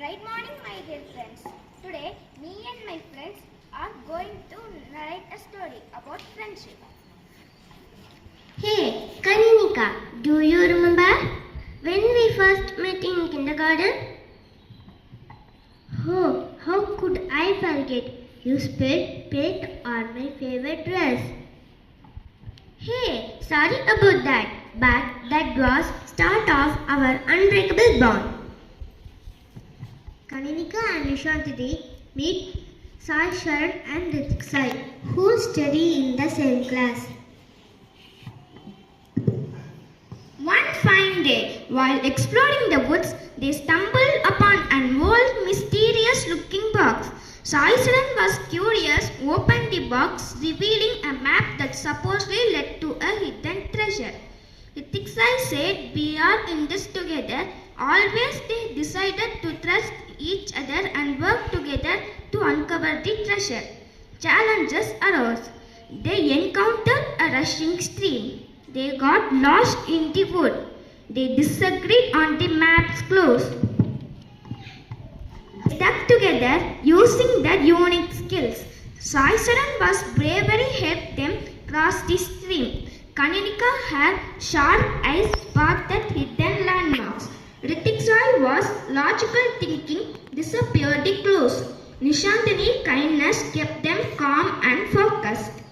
Bright morning, my dear friends. Today, me and my friends are going to narrate a story about friendship. Hey, Kaninika, do you remember when we first met in kindergarten? Oh, how could I forget? You spilled paint on my favorite dress. Hey, sorry about that, but that was start of our unbreakable bond. Kaninika and Nishantidi meet Sai Sharan and Ritik Sai, who study in the same class. One fine day, while exploring the woods, they stumbled upon an old, mysterious-looking box. Sai Sharan was curious, opened the box, revealing a map that supposedly led to a hidden treasure. Ritik Sai said, "We are in this together." Always they decided to trust each other and work together to uncover the treasure. Challenges arose. They encountered a rushing stream. They got lost in the wood. They disagreed on the map's clues. They stuck together using their unique skills. Sai Sharan was bravery helped them cross the stream. Kaninika had sharp eyes spotted hidden landmarks. Ritik Sai was logical thinking disappeared the clues. Nishantini kindness kept them calm and focused.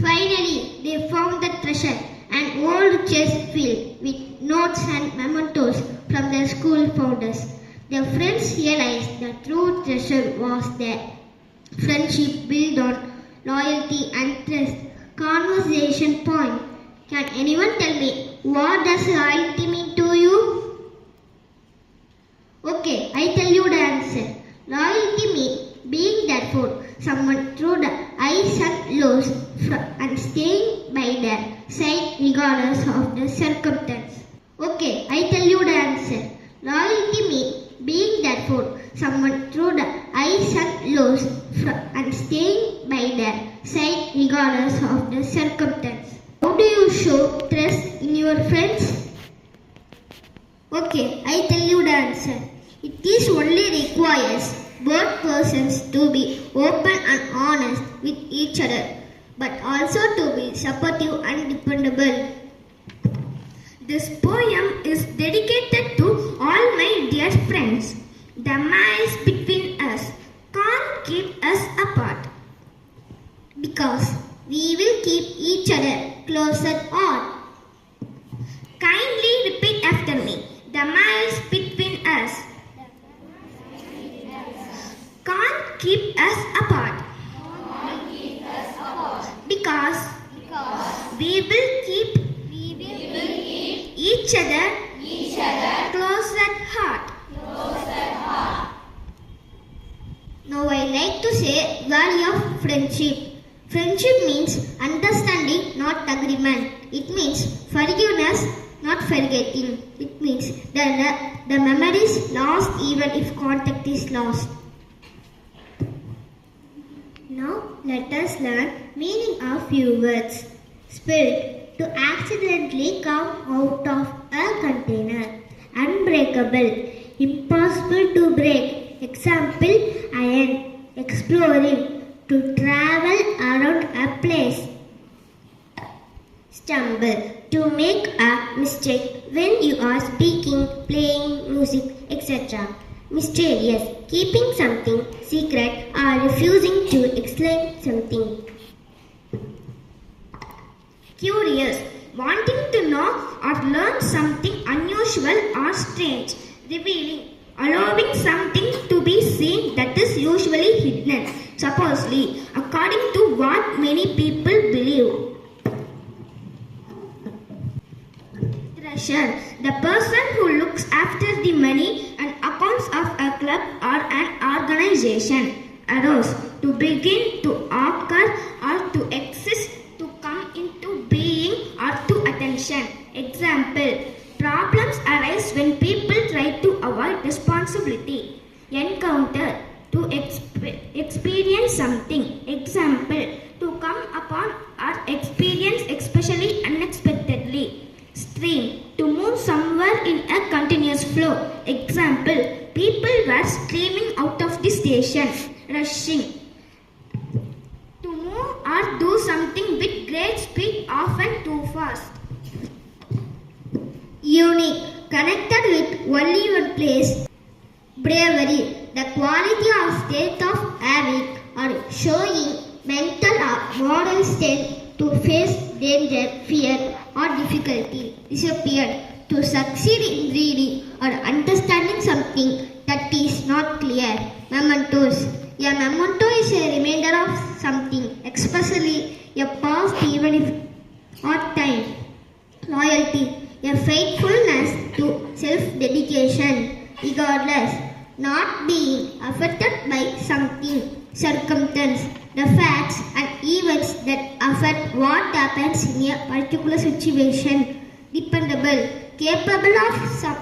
Finally, they found the treasure, an old chest filled with notes and mementos from their school founders. Their friends realized the true treasure was their friendship built on loyalty and trust. Conversation point. Can anyone tell me what does loyalty mean to you? Okay, I tell you the answer. Loyalty means being there for someone through the highs and lows and staying by their side regardless of the circumstance. Okay, I tell you the answer. Loyalty means being there for someone through the highs and lows and staying by their side regardless of the circumstance. How do you show trust in your friends? Okay, I tell you the answer. It is only requires both persons to be open and honest with each other, but also to be supportive and dependable. This poem is dedicated to all my dear friends. The miles between us can't keep us apart, because we will keep each other closer on. Kindly repeat after me. The miles between us can't keep us apart, because we will keep each other close at heart. Now I like to say value of friendship. Friendship means understanding, not agreement. It means forgiveness, not forgetting. It means the memories lost even if contact is lost. Now let us learn meaning of few words. Spilled, to accidentally come out of a container. Unbreakable, impossible to break. Example, iron. Exploring, to travel around a place. Stumble, to make a mistake when you are speaking, playing music, etc. Mysterious, keeping something secret or refusing to explain something. Curious, wanting to know or learn something unusual or strange. Revealing, allowing something to be seen that is usually hidden, supposedly, according to what many people believe. Treasure, the person who looks after the money and accounts of a club or an organization. Arose, to begin, to occur or to exist, to come into being or to attention. Example, problems arise when people try to avoid responsibility. Encounter, to experience something. Example, to come upon or experience especially unexpectedly. Stream, to move somewhere in a continuous flow. Example, people were streaming out of the station, rushing. To move or do something with great speed, often too fast. Unique, connected with only one place. Bravery, the quality or state of having or showing mental or moral strength to face danger, fear or difficulty. Disappear, to succeed in reading or understanding something that is not clear. Mementos, a memento is a reminder of something, especially a past even if or time. Loyalty, a faithfulness to self-dedication, regardless, not being affected by something, circumstance, the facts and events that affect what happens in a particular situation. Dependable, capable of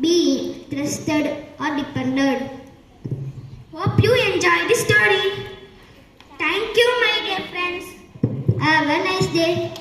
being trusted or depended. Hope you enjoy the story. Thank you, my dear friends. Have a nice day.